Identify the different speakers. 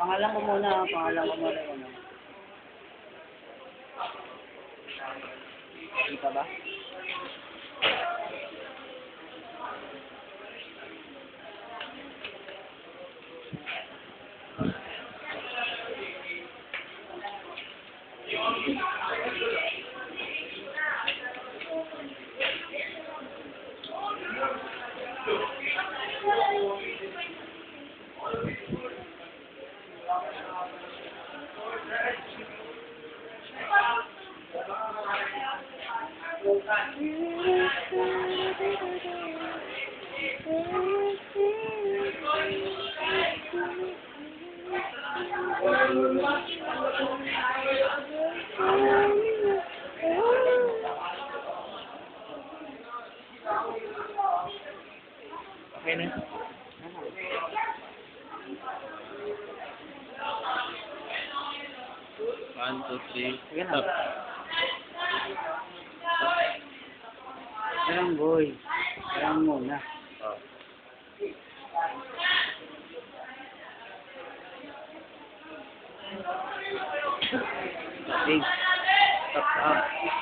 Speaker 1: Pangalan ko muna. Pangalan ko muna. Kita ba?
Speaker 2: Okay na. 1, 2, 3.
Speaker 1: Sige na.
Speaker 2: Stop.
Speaker 1: Ayan, boy. Ayan muna.
Speaker 2: Oh.
Speaker 1: Okay. Stop.